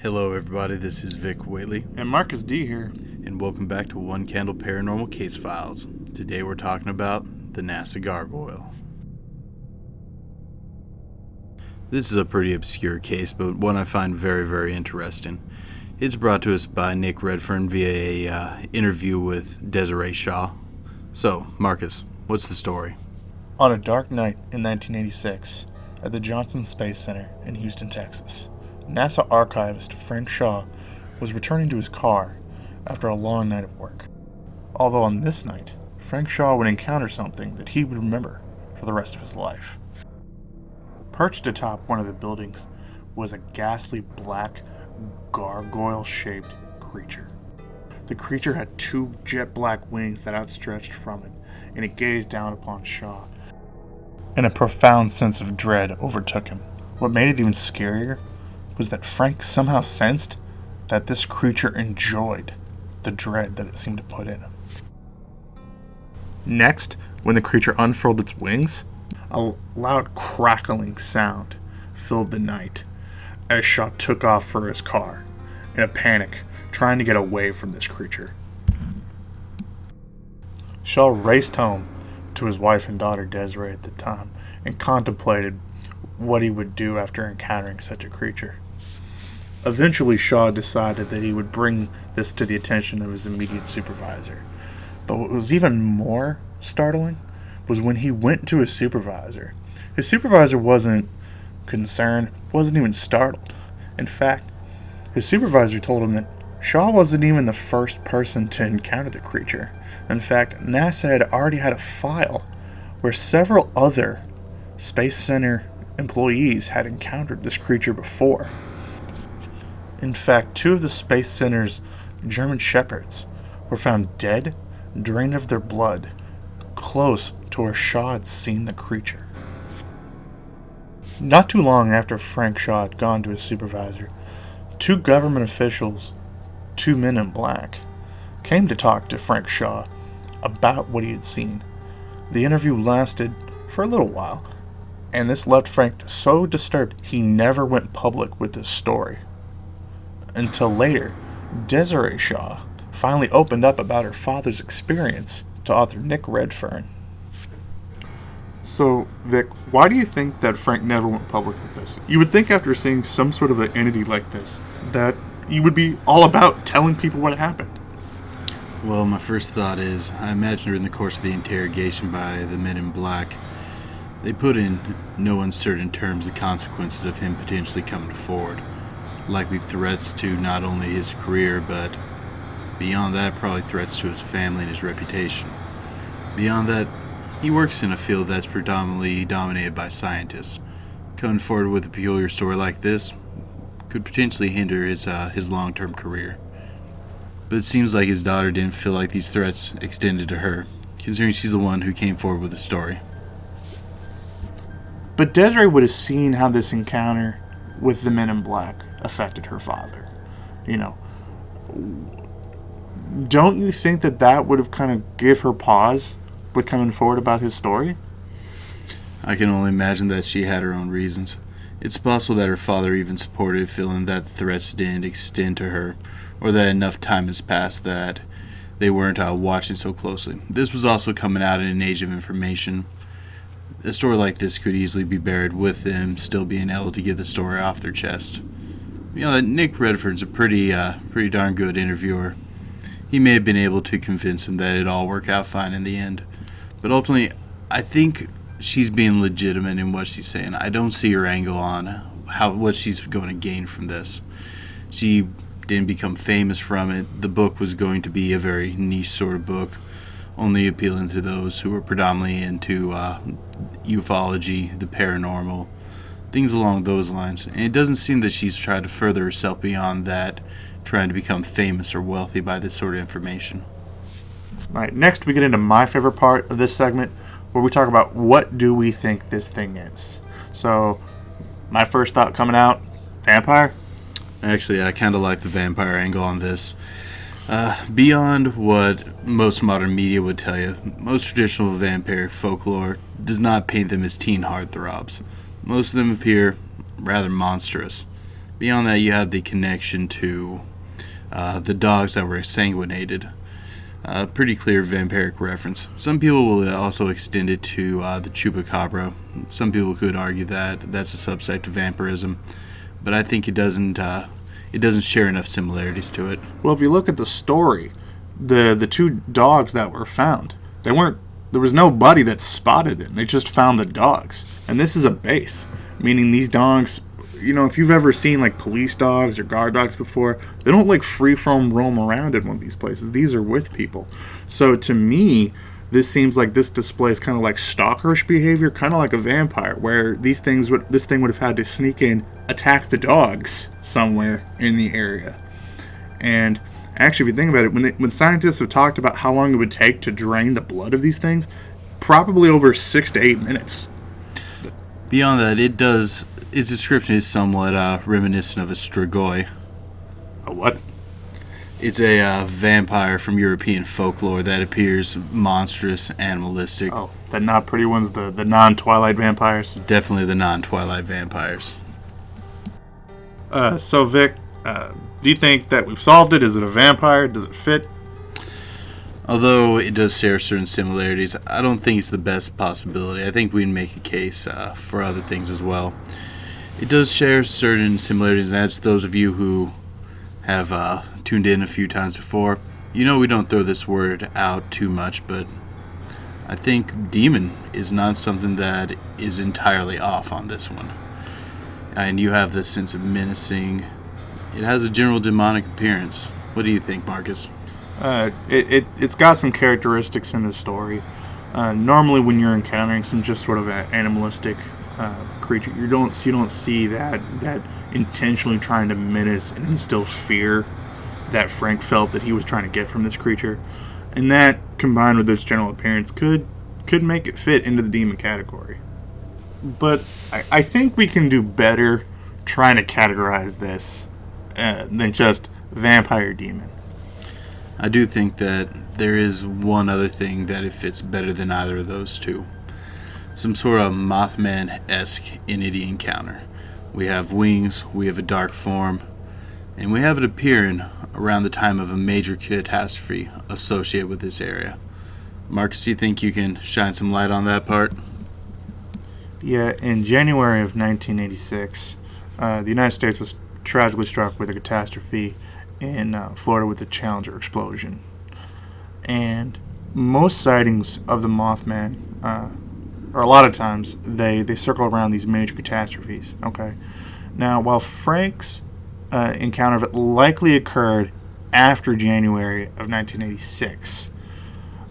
Hello everybody, this is Vic Whaley. And Marcus D here. And welcome back to One Candle Paranormal Case Files. Today we're talking about the NASA Gargoyle. This is a pretty obscure case, but one I find very, very interesting. It's brought to us by Nick Redfern via a interview with Desiree Shaw. So, Marcus, what's the story? On a dark night in 1986, at the Johnson Space Center in Houston, Texas, NASA archivist Frank Shaw was returning to his car after a long night of work. Although on this night, Frank Shaw would encounter something that he would remember for the rest of his life. Perched atop one of the buildings was a ghastly black, gargoyle-shaped creature. The creature had two jet black wings that outstretched from it, and it gazed down upon Shaw. And a profound sense of dread overtook him. What made it even scarier was that Frank somehow sensed that this creature enjoyed the dread that it seemed to put in him. Next, when the creature unfurled its wings, a loud crackling sound filled the night as Shaw took off for his car, in a panic, trying to get away from this creature. Shaw raced home to his wife and daughter Desiree at the time and contemplated what he would do after encountering such a creature. Eventually, Shaw decided that he would bring this to the attention of his immediate supervisor. But what was even more startling was when he went to his supervisor. His supervisor wasn't concerned, wasn't even startled. In fact, his supervisor told him that Shaw wasn't even the first person to encounter the creature. In fact, NASA had already had a file where several other Space Center employees had encountered this creature before. In fact, two of the Space Center's German Shepherds were found dead, drained of their blood, close to where Shaw had seen the creature. Not too long after Frank Shaw had gone to his supervisor, two government officials, two men in black, came to talk to Frank Shaw about what he had seen. The interview lasted for a little while, and this left Frank so disturbed he never went public with this story. Until later, Desiree Shaw finally opened up about her father's experience to author Nick Redfern. So, Vic, why do you think that Frank never went public with this? You would think after seeing some sort of an entity like this, that you would be all about telling people what happened. Well, my first thought is, I imagine during the course of the interrogation by the men in black, they put in no uncertain terms the consequences of him potentially coming forward. Likely threats to not only his career, but beyond that, probably threats to his family and his reputation. Beyond that, he works in a field that's predominantly dominated by scientists. Coming forward with a peculiar story like this could potentially hinder his long-term career. But it seems like his daughter didn't feel like these threats extended to her, considering she's the one who came forward with the story. But Desiree would have seen how this encounter with the men in black affected her father. You know, don't you think that would have kind of give her pause with coming forward about his story? I can only imagine that she had her own reasons. It's possible that her father even supported, feeling that the threats didn't extend to her, or that enough time has passed that they weren't watching so closely. This was also coming out in an age of information. A story like this could easily be buried with them still being able to get the story off their chest. You know, Nick Redfern's a pretty darn good interviewer. He may have been able to convince him that it'd all work out fine in the end. But ultimately, I think she's being legitimate in what she's saying. I don't see her angle on what she's going to gain from this. She didn't become famous from it. The book was going to be a very niche sort of book, only appealing to those who are predominantly into ufology, the paranormal, things along those lines. And it doesn't seem that she's tried to further herself beyond that, trying to become famous or wealthy by this sort of information. All right, next we get into my favorite part of this segment, where we talk about what do we think this thing is. So, my first thought coming out, vampire? Actually, I kind of like the vampire angle on this. Beyond what most modern media would tell you, most traditional vampiric folklore does not paint them as teen heartthrobs. Most of them appear rather monstrous. Beyond that, you have the connection to the dogs that were sanguinated. Pretty clear vampiric reference. Some people will also extend it to the chupacabra. Some people could argue that that's a subsect of vampirism, but I think it doesn't share enough similarities to it. Well, if you look at the story, the two dogs that were found, there was nobody that spotted them. They just found the dogs. And this is a base, meaning these dogs, if you've ever seen like police dogs or guard dogs before, they don't like free from roam around in one of these places. These are with people. So to me, this seems like this displays kind of like stalkerish behavior, kind of like a vampire, where this thing would have had to sneak in, attack the dogs somewhere in the area. And actually, if you think about it, when scientists have talked about how long it would take to drain the blood of these things, probably over 6 to 8 minutes. Beyond that, its description is somewhat reminiscent of a strigoi. A what? It's a vampire from European folklore that appears monstrous, animalistic. Oh, the not pretty ones, the non-Twilight vampires? Definitely the non-Twilight vampires. So Vic, do you think that we've solved it? Is it a vampire? Does it fit? Although it does share certain similarities, I don't think it's the best possibility. I think we'd make a case for other things as well. It does share certain similarities, and that's those of you who have tuned in a few times before. We don't throw this word out too much, but I think demon is not something that is entirely off on this one. And you have this sense of menacing. It has a general demonic appearance. What do you think, Marcus? It's got some characteristics in the story. Normally, when you're encountering some just sort of animalistic creature, you don't see that intentionally trying to menace and instill fear that Frank felt that he was trying to get from this creature, and that combined with its general appearance could make it fit into the demon category. But I think we can do better trying to categorize this than just vampire demon. I do think that there is one other thing that it fits better than either of those two. Some sort of Mothman-esque entity encounter. We have wings, we have a dark form, and we have it appearing around the time of a major catastrophe associated with this area. Marcus, you think you can shine some light on that part? Yeah, in January of 1986, the United States was tragically struck with a catastrophe in Florida with the Challenger explosion. And most sightings of the Mothman, or a lot of times, they circle around these major catastrophes. Okay. Now, while Frank's encounter of it likely occurred after January of 1986,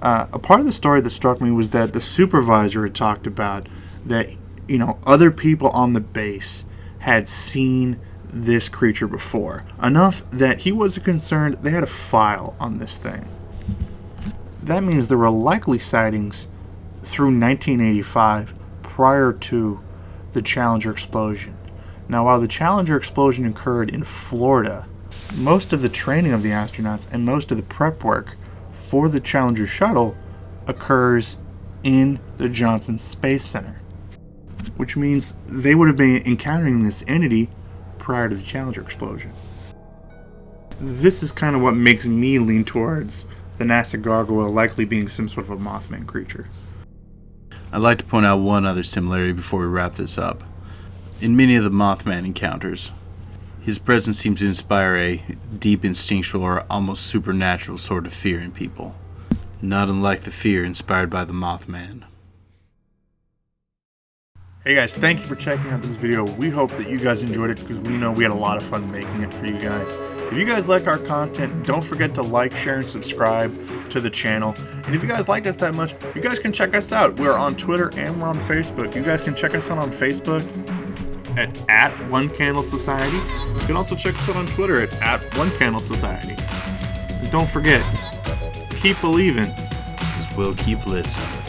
a part of the story that struck me was that the supervisor had talked about that, other people on the base had seen this creature before, enough that he wasn't concerned they had a file on this thing. That means there were likely sightings through 1985 prior to the Challenger explosion. Now, while the Challenger explosion occurred in Florida, most of the training of the astronauts and most of the prep work for the Challenger shuttle occurs in the Johnson Space Center, which means they would have been encountering this entity prior to the Challenger explosion. This is kind of what makes me lean towards the NASA Gargoyle likely being some sort of a Mothman creature. I'd like to point out one other similarity before we wrap this up. In many of the Mothman encounters, his presence seems to inspire a deep instinctual or almost supernatural sort of fear in people, not unlike the fear inspired by the Mothman. Hey guys, thank you for checking out this video. We hope that you guys enjoyed it because we know we had a lot of fun making it for you guys. If you guys like our content, don't forget to like, share, and subscribe to the channel. And if you guys like us that much, you guys can check us out. We're on Twitter and we're on Facebook. You guys can check us out on Facebook at One Candle Society. You can also check us out on Twitter at One Candle Society. And don't forget, keep believing. Because we'll keep listening.